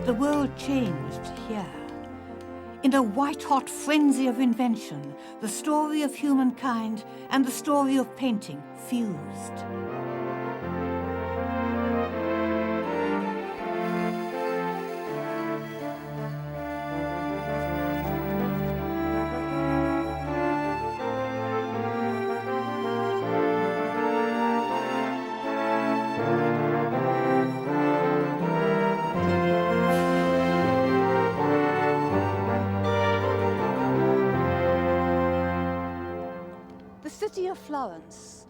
the world changed here. In a white-hot frenzy of invention, the story of humankind and the story of painting fused. The city of Florence,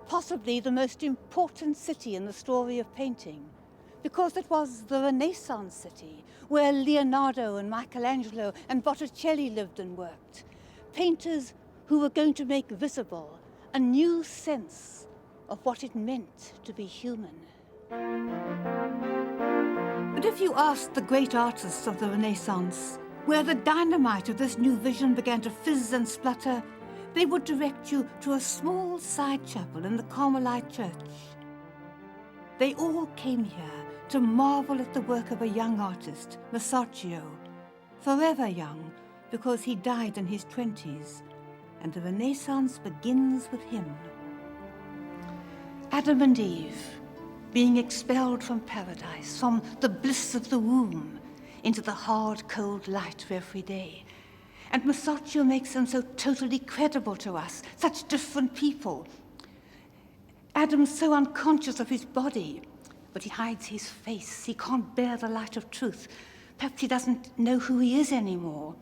possibly the most important city in the story of painting, because it was the Renaissance city where Leonardo and Michelangelo and Botticelli lived and worked. Painters who were going to make visible a new sense of what it meant to be human. But if you asked the great artists of the Renaissance where the dynamite of this new vision began to fizz and splutter, they would direct you to a small side chapel in the Carmelite church. They all came here to marvel at the work of a young artist, Masaccio, forever young because he died in his 20s, and the Renaissance begins with him. Adam and Eve, being expelled from paradise, from the bliss of the womb, into the hard, cold light of every day. And Masaccio makes them so totally credible to us, such different people. Adam's so unconscious of his body, but he hides his face. He can't bear the light of truth. Perhaps he doesn't know who he is anymore.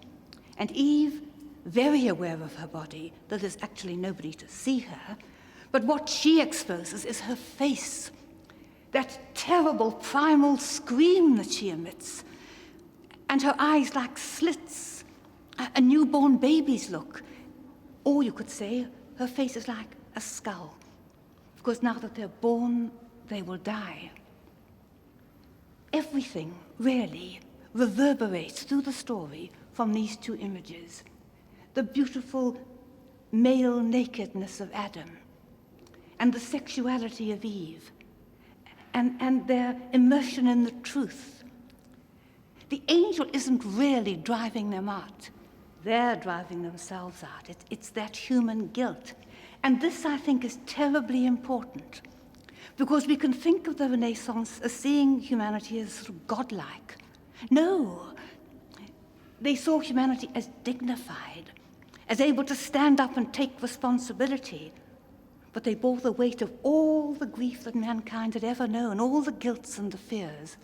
And Eve, very aware of her body, though there's actually nobody to see her, but what she exposes is her face, that terrible primal scream that she emits, and her eyes like slits, a newborn baby's look. Or you could say her face is like a skull, because now that they're born, they will die. Everything, really, reverberates through the story from these two images. The beautiful male nakedness of Adam, and the sexuality of Eve, and their immersion in the truth. The angel isn't really driving them out. They're driving themselves out. It's that human guilt. And this, I think, is terribly important, because we can think of the Renaissance as seeing humanity as sort of godlike. No, they saw humanity as dignified, as able to stand up and take responsibility. But they bore the weight of all the grief that mankind had ever known, all the guilts and the fears.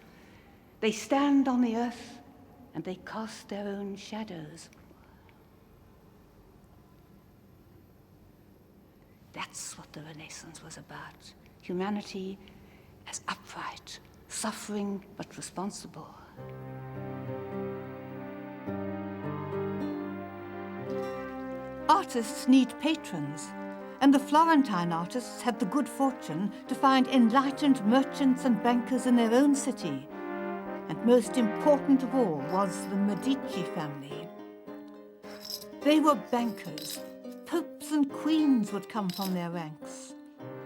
They stand on the earth and they cast their own shadows. That's what the Renaissance was about. Humanity as upright, suffering but responsible. Artists need patrons, and the Florentine artists had the good fortune to find enlightened merchants and bankers in their own city. And most important of all was the Medici family. They were bankers. Popes and queens would come from their ranks.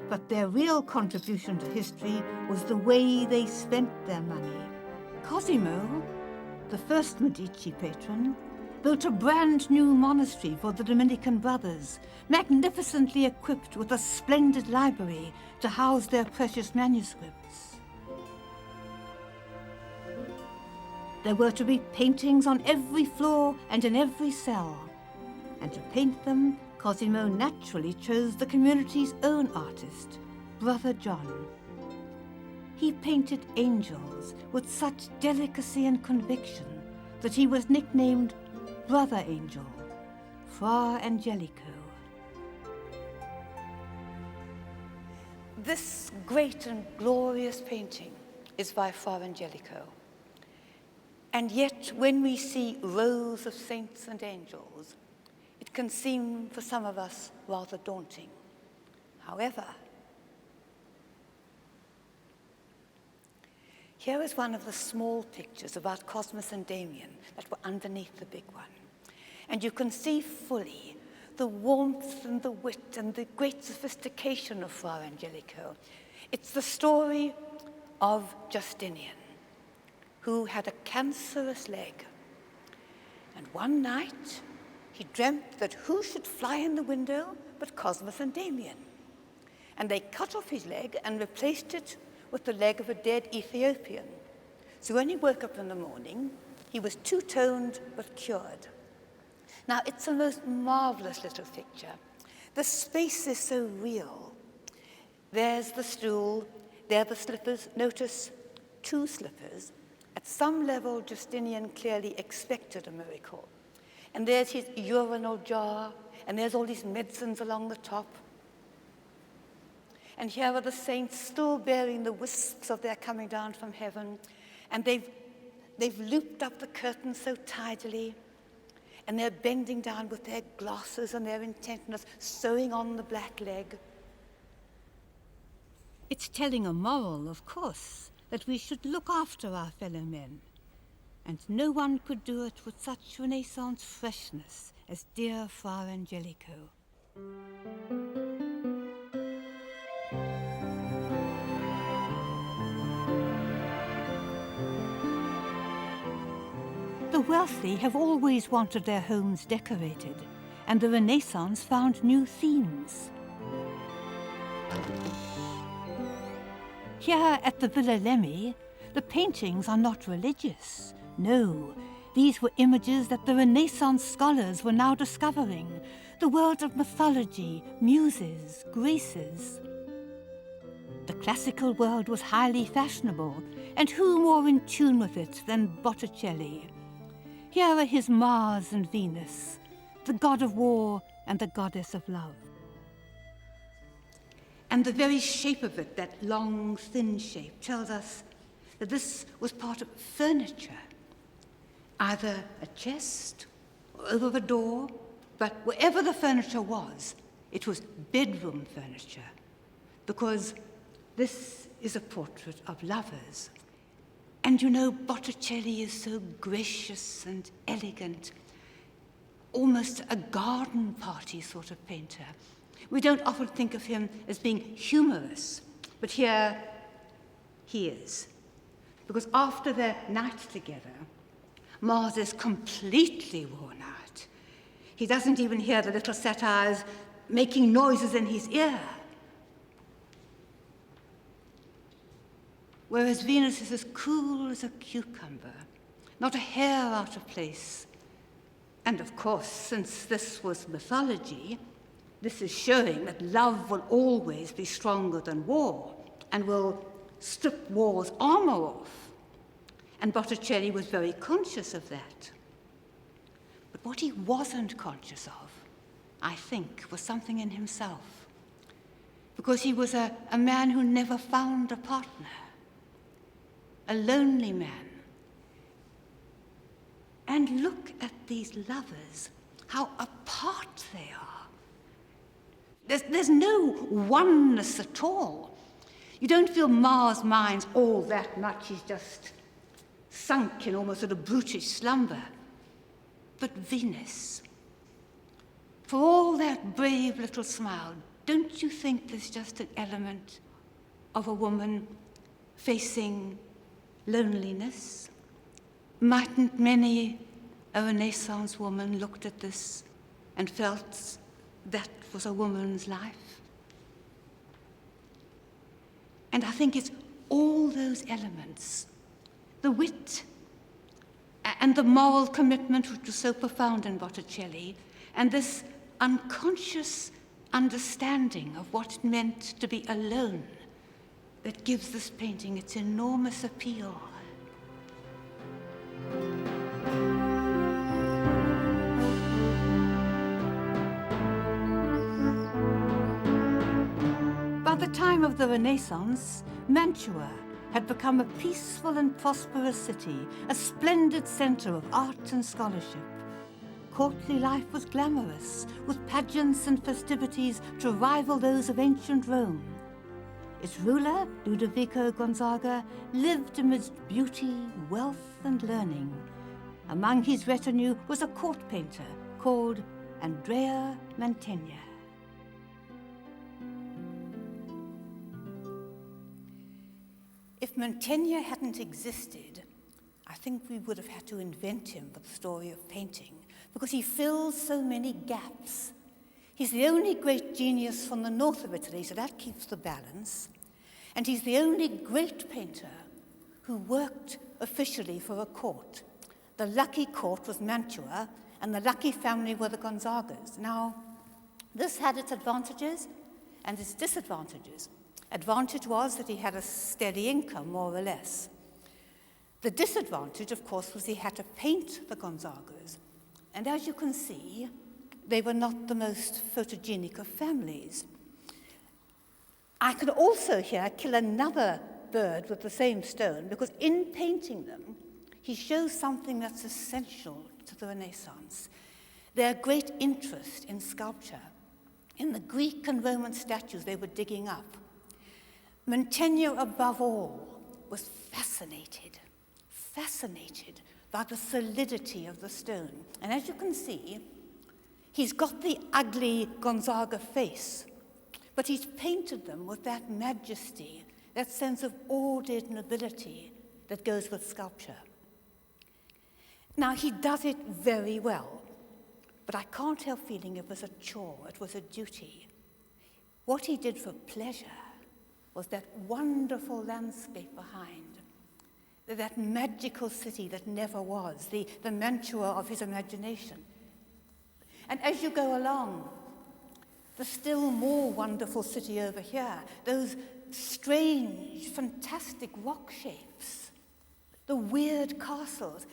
But their real contribution to history was the way they spent their money. Cosimo, the first Medici patron, built a brand new monastery for the Dominican brothers, magnificently equipped with a splendid library to house their precious manuscripts. There were to be paintings on every floor and in every cell. And to paint them, Cosimo naturally chose the community's own artist, Brother John. He painted angels with such delicacy and conviction that he was nicknamed Brother Angel, Fra Angelico. This great and glorious painting is by Fra Angelico. And yet, when we see rows of saints and angels, it can seem for some of us rather daunting. However, here is one of the small pictures about Cosmas and Damian that were underneath the big one. And you can see fully the warmth and the wit and the great sophistication of Fra Angelico. It's the story of Justinian, who had a cancerous leg. And one night, he dreamt that who should fly in the window but Cosmas and Damien. And they cut off his leg and replaced it with the leg of a dead Ethiopian. So when he woke up in the morning, he was two-toned but cured. Now, it's a most marvelous little picture. The space is so real. There's the stool, there are the slippers. Notice two slippers. At some level, Justinian clearly expected a miracle. And there's his urinal jar, and there's all these medicines along the top. And here are the saints still bearing the wisps of their coming down from heaven. And they've looped up the curtain so tidily. And they're bending down with their glasses and their intentness, sewing on the black leg. It's telling a moral, of course, that we should look after our fellow men. And no one could do it with such Renaissance freshness as dear Fra Angelico. The wealthy have always wanted their homes decorated, and the Renaissance found new themes. Here at the Villa Lemmy, the paintings are not religious. No, these were images that the Renaissance scholars were now discovering, the world of mythology, muses, graces. The classical world was highly fashionable, and who more in tune with it than Botticelli? Here are his Mars and Venus, the god of war and the goddess of love. And the very shape of it, that long, thin shape, tells us that this was part of furniture, either a chest or over a door, but wherever the furniture was, it was bedroom furniture, because this is a portrait of lovers. And you know, Botticelli is so gracious and elegant, almost a garden party sort of painter. We don't often think of him as being humorous, but here he is. Because after their night together, Mars is completely worn out. He doesn't even hear the little satyrs making noises in his ear. Whereas Venus is as cool as a cucumber, not a hair out of place. And of course, since this was mythology, this is showing that love will always be stronger than war and will strip war's armor off. And Botticelli was very conscious of that. But what he wasn't conscious of, I think, was something in himself. Because he was a man who never found a partner. A lonely man. And look at these lovers, how apart they are. There's no oneness at all. You don't feel Mars minds all that much. He's just sunk in almost a brutish slumber. But Venus, for all that brave little smile, don't you think there's just an element of a woman facing loneliness? Mightn't many a Renaissance woman looked at this and felt that was a woman's life? And I think it's all those elements, the wit and the moral commitment which was so profound in Botticelli, and this unconscious understanding of what it meant to be alone, that gives this painting its enormous appeal. By the time of the Renaissance, Mantua had become a peaceful and prosperous city, a splendid center of art and scholarship. Courtly life was glamorous, with pageants and festivities to rival those of ancient Rome. Its ruler, Ludovico Gonzaga, lived amidst beauty, wealth, and learning. Among his retinue was a court painter called Andrea Mantegna. If Mantegna hadn't existed, I think we would have had to invent him for the story of painting, because he fills so many gaps. He's the only great genius from the north of Italy, so that keeps the balance. And he's the only great painter who worked officially for a court. The lucky court was Mantua, and the lucky family were the Gonzagas. Now, this had its advantages and its disadvantages. Advantage was that he had a steady income, more or less. The disadvantage, of course, was he had to paint the Gonzagas. And as you can see, they were not the most photogenic of families. I could also here kill another bird with the same stone, because in painting them, he shows something that's essential to the Renaissance: their great interest in sculpture, in the Greek and Roman statues they were digging up. Mantegna, above all, was fascinated by the solidity of the stone. And as you can see, he's got the ugly Gonzaga face, but he's painted them with that majesty, that sense of ordered nobility that goes with sculpture. Now, he does it very well, but I can't help feeling it was a chore, it was a duty. What he did for pleasure was that wonderful landscape behind, that magical city that never was, the Mantua of his imagination. And as you go along, the still more wonderful city over here, those strange, fantastic rock shapes, the weird castles.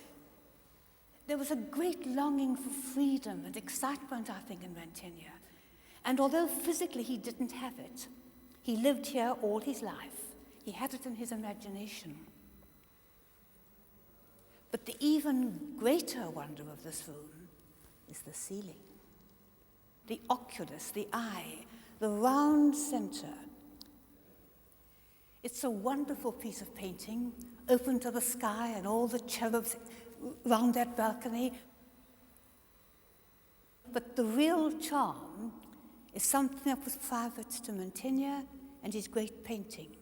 There was a great longing for freedom and excitement, I think, in Mantegna. And although physically he didn't have it, he lived here all his life. He had it in his imagination. But the even greater wonder of this room is the ceiling. The oculus, the eye, the round center. It's a wonderful piece of painting, open to the sky and all the cherubs round that balcony. But the real charm is something that was private to Mantegna and his great painting,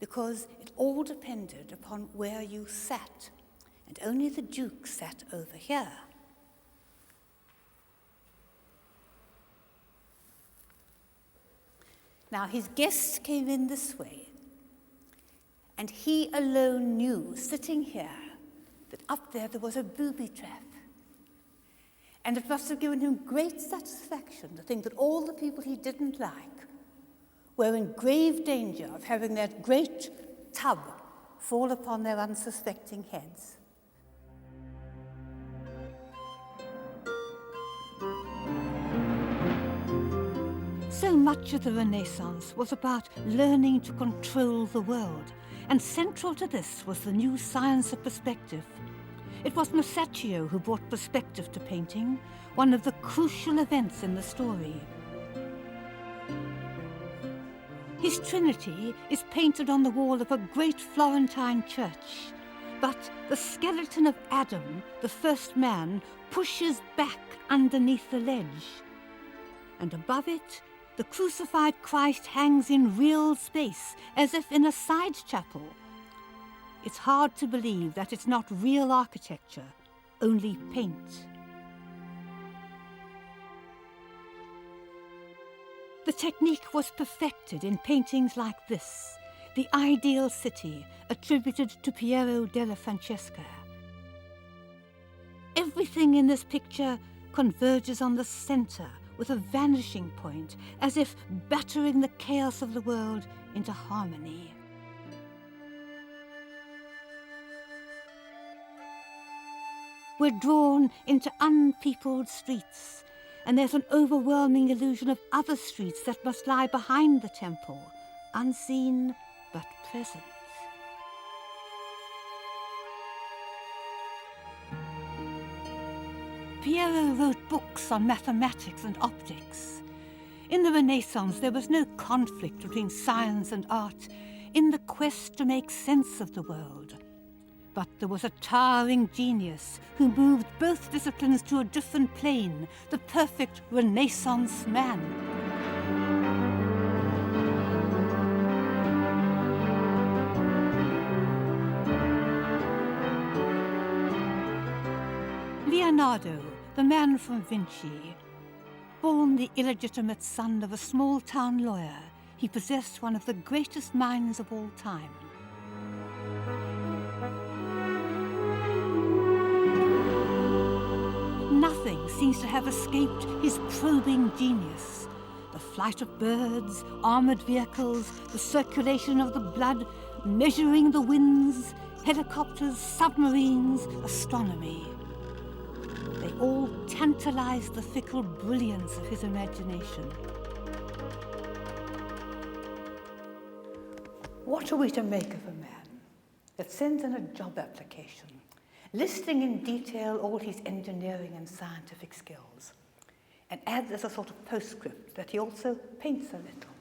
because it all depended upon where you sat, and only the Duke sat over here. Now, his guests came in this way, and he alone knew, sitting here, that up there was a booby trap. And it must have given him great satisfaction to think that all the people he didn't like were in grave danger of having that great tub fall upon their unsuspecting heads. So much of the Renaissance was about learning to control the world, and central to this was the new science of perspective. It was Masaccio who brought perspective to painting, one of the crucial events in the story. His Trinity is painted on the wall of a great Florentine church, but the skeleton of Adam, the first man, pushes back underneath the ledge. And above it, the crucified Christ hangs in real space, as if in a side chapel. It's hard to believe that it's not real architecture, only paint. The technique was perfected in paintings like this, the ideal city, attributed to Piero della Francesca. Everything in this picture converges on the center with a vanishing point, as if battering the chaos of the world into harmony. We're drawn into unpeopled streets, and there's an overwhelming illusion of other streets that must lie behind the temple, unseen but present. Piero wrote books on mathematics and optics. In the Renaissance, there was no conflict between science and art in the quest to make sense of the world. But there was a towering genius who moved both disciplines to a different plane, the perfect Renaissance man. Leonardo, the man from Vinci, born the illegitimate son of a small-town lawyer, he possessed one of the greatest minds of all time. Nothing seems to have escaped his probing genius. The flight of birds, armored vehicles, the circulation of the blood, measuring the winds, helicopters, submarines, astronomy. They all tantalized the fickle brilliance of his imagination. What are we to make of a man that sends in a job application, listing in detail all his engineering and scientific skills, and adds as a sort of postscript that he also paints a little?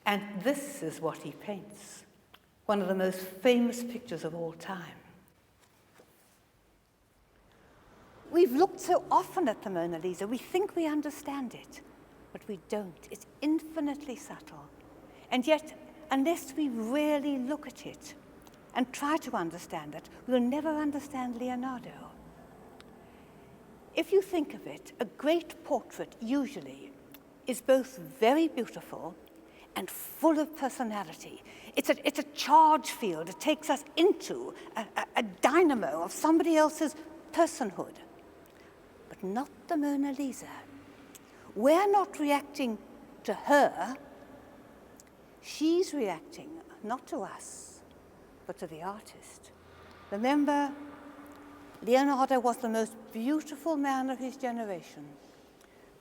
And this is what he paints, one of the most famous pictures of all time. We've looked so often at the Mona Lisa, we think we understand it, but we don't. It's infinitely subtle. And yet, unless we really look at it and try to understand it, we'll never understand Leonardo. If you think of it, a great portrait usually is both very beautiful and full of personality. It's a charge field. It takes us into a dynamo of somebody else's personhood. But not the Mona Lisa. We're not reacting to her. She's reacting not to us, but to the artist. Remember, Leonardo was the most beautiful man of his generation.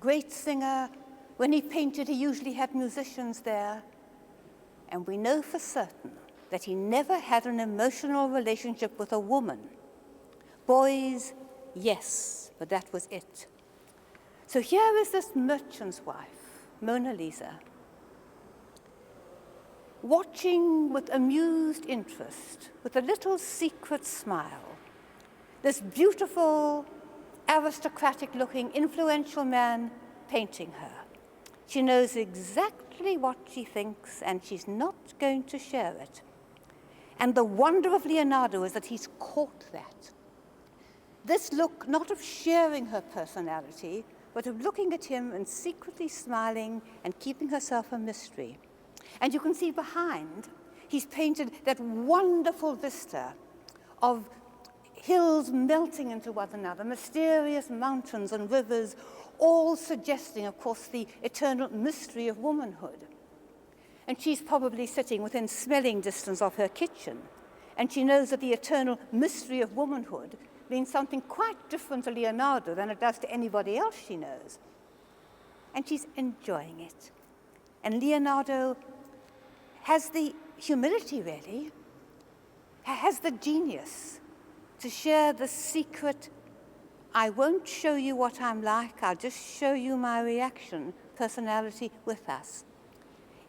Great singer. When he painted, he usually had musicians there. And we know for certain that he never had an emotional relationship with a woman. Boys, yes, but that was it. So here is this merchant's wife, Mona Lisa, watching with amused interest, with a little secret smile, this beautiful, aristocratic-looking, influential man painting her. She knows exactly what she thinks, and she's not going to share it. And the wonder of Leonardo is that he's caught that. This look, not of sharing her personality, but of looking at him and secretly smiling and keeping herself a mystery. And you can see behind, he's painted that wonderful vista of hills melting into one another, mysterious mountains and rivers, all suggesting, of course, the eternal mystery of womanhood. And she's probably sitting within smelling distance of her kitchen, and she knows that the eternal mystery of womanhood means something quite different to Leonardo than it does to anybody else she knows. And she's enjoying it. And Leonardo has the humility, really, has the genius to share the secret, I won't show you what I'm like, I'll just show you my reaction, personality with us.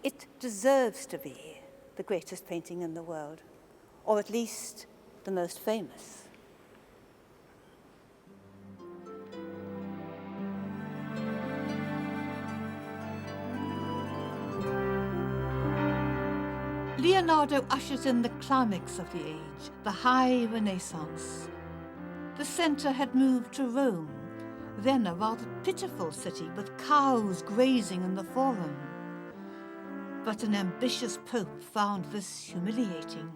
It deserves to be the greatest painting in the world, or at least the most famous. Leonardo ushers in the climax of the age, the high Renaissance. The center had moved to Rome, then a rather pitiful city with cows grazing in the Forum. But an ambitious pope found this humiliating.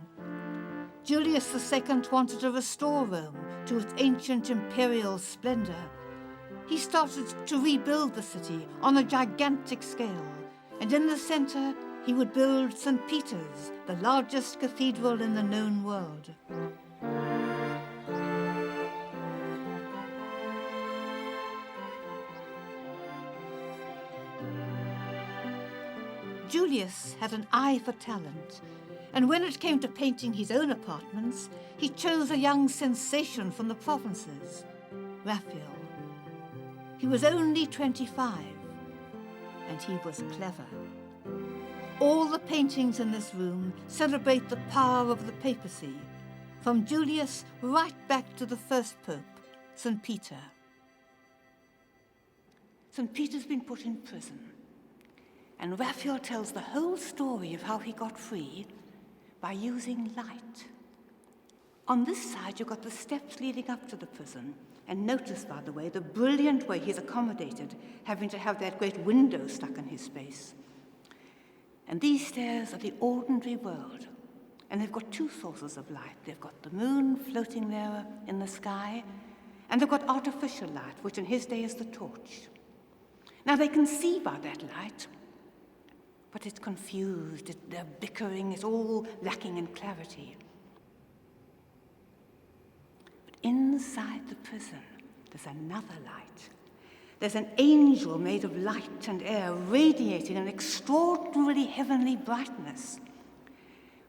Julius II wanted to restore Rome to its ancient imperial splendor. He started to rebuild the city on a gigantic scale, and in the center, he would build St. Peter's, the largest cathedral in the known world. Julius had an eye for talent, and when it came to painting his own apartments, he chose a young sensation from the provinces, Raphael. He was only 25, and he was clever. All the paintings in this room celebrate the power of the papacy, from Julius right back to the first pope, St. Peter. St. Peter's been put in prison, and Raphael tells the whole story of how he got free by using light. On this side, you've got the steps leading up to the prison. And notice, by the way, the brilliant way he's accommodated, having to have that great window stuck in his space. And these stairs are the ordinary world. And they've got two sources of light. They've got the moon floating there in the sky, and they've got artificial light, which in his day is the torch. Now, they can see by that light, but it's confused, they're bickering, it's all lacking in clarity. But inside the prison, there's another light. There's an angel made of light and air, radiating an extraordinarily heavenly brightness,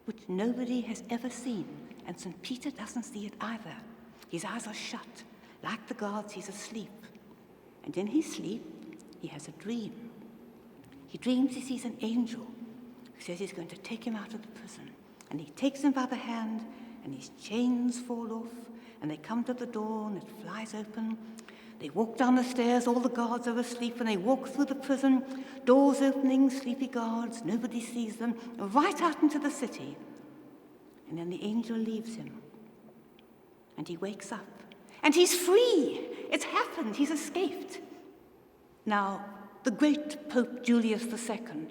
which nobody has ever seen, and St. Peter doesn't see it either. His eyes are shut. Like the guards, he's asleep. And in his sleep, he has a dream. He dreams he sees an angel who says he's going to take him out of the prison. And he takes him by the hand, and his chains fall off, and they come to the door, and it flies open. They walk down the stairs, all the guards are asleep, and they walk through the prison, doors opening, sleepy guards, nobody sees them, right out into the city. And then the angel leaves him, and he wakes up, and he's free. It's happened, he's escaped. Now, the great Pope Julius II,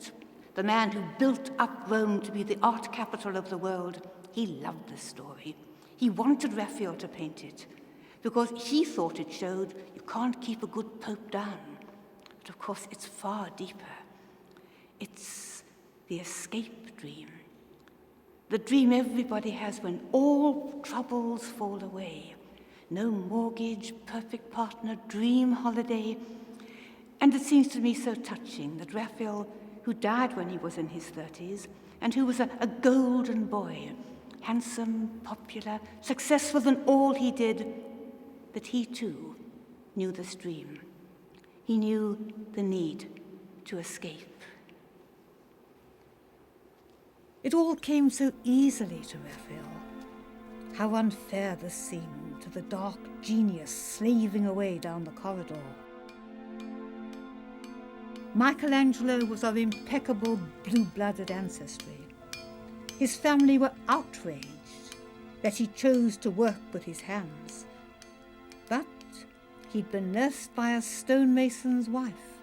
the man who built up Rome to be the art capital of the world, he loved this story. He wanted Raphael to paint it, because he thought it showed you can't keep a good pope down. But of course, it's far deeper. It's the escape dream. The dream everybody has when all troubles fall away. No mortgage, perfect partner, dream holiday. And it seems to me so touching that Raphael, who died when he was in his 30s, and who was a golden boy, handsome, popular, successful in all he did, that he too knew this dream. He knew the need to escape. It all came so easily to Raphael. How unfair this seemed to the dark genius slaving away down the corridor. Michelangelo was of impeccable blue-blooded ancestry. His family were outraged that he chose to work with his hands. But he'd been nursed by a stonemason's wife.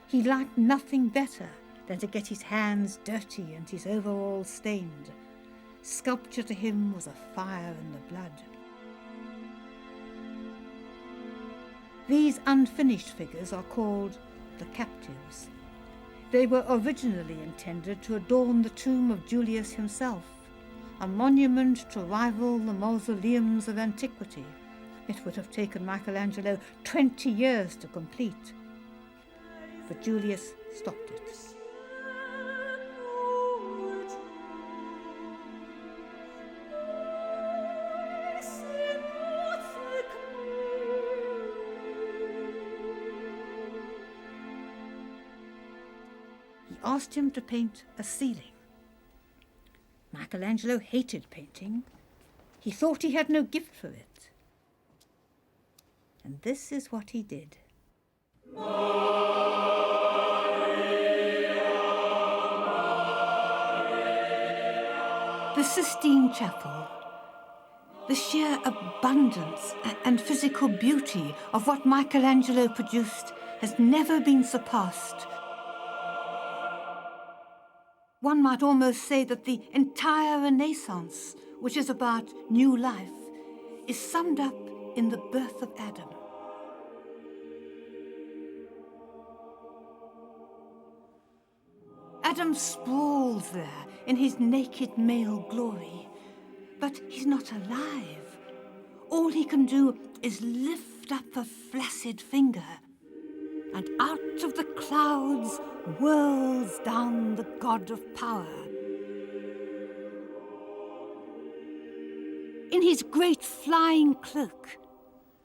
He liked nothing better than to get his hands dirty and his overalls stained. Sculpture to him was a fire in the blood. These unfinished figures are called the captives. They were originally intended to adorn the tomb of Julius himself, a monument to rival the mausoleums of antiquity. It would have taken Michelangelo 20 years to complete, but Julius stopped it. He asked him to paint a ceiling. Michelangelo hated painting. He thought he had no gift for it. And this is what he did. The Sistine Chapel, the sheer abundance and physical beauty of what Michelangelo produced has never been surpassed. One might almost say that the entire Renaissance, which is about new life, is summed up in the birth of Adam. Adam sprawls there in his naked male glory, but he's not alive. All he can do is lift up a flaccid finger, and out of the clouds whirls down the god of power. In his great flying cloak,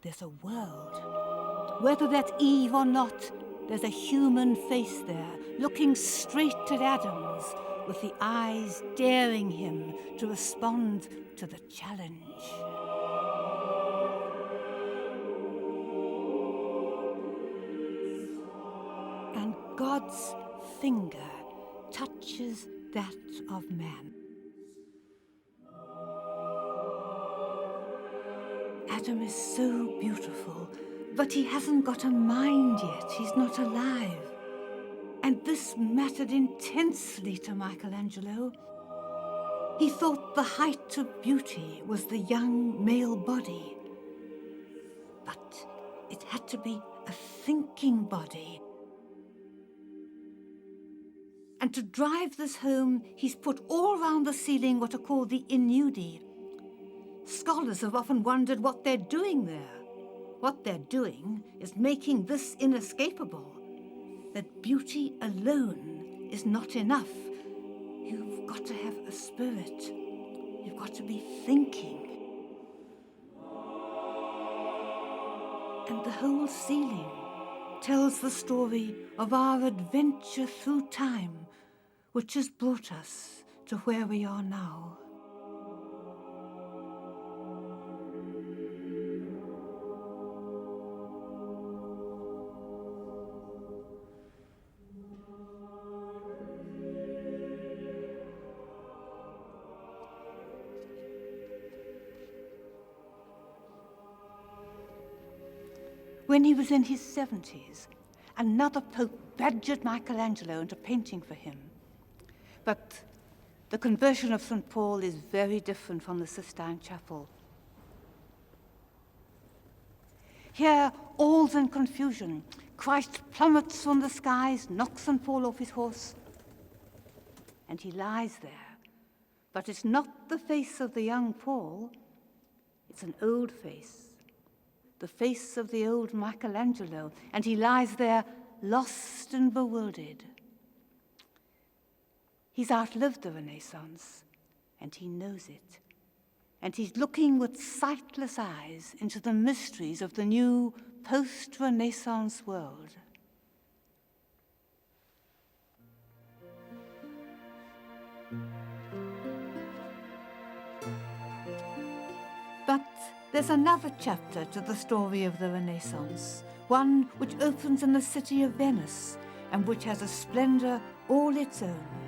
there's a world. Whether that's Eve or not, there's a human face there, looking straight at Adam's, with the eyes daring him to respond to the challenge. And God's finger touches that of man. Adam is so beautiful, but he hasn't got a mind yet. He's not alive. And this mattered intensely to Michelangelo. He thought the height of beauty was the young male body. But it had to be a thinking body. And to drive this home, he's put all round the ceiling what are called the inudi. Scholars have often wondered what they're doing there. What they're doing is making this inescapable, that beauty alone is not enough. You've got to have a spirit. You've got to be thinking. And the whole ceiling tells the story of our adventure through time, which has brought us to where we are now. When he was in his 70s, another pope badgered Michelangelo into painting for him. But the conversion of St. Paul is very different from the Sistine Chapel. Here, all's in confusion. Christ plummets from the skies, knocks St. Paul off his horse, and he lies there. But it's not the face of the young Paul, it's an old face. The face of the old Michelangelo, and he lies there lost and bewildered. He's outlived the Renaissance, and he knows it. And he's looking with sightless eyes into the mysteries of the new post-Renaissance world. But there's another chapter to the story of the Renaissance, one which opens in the city of Venice and which has a splendor all its own.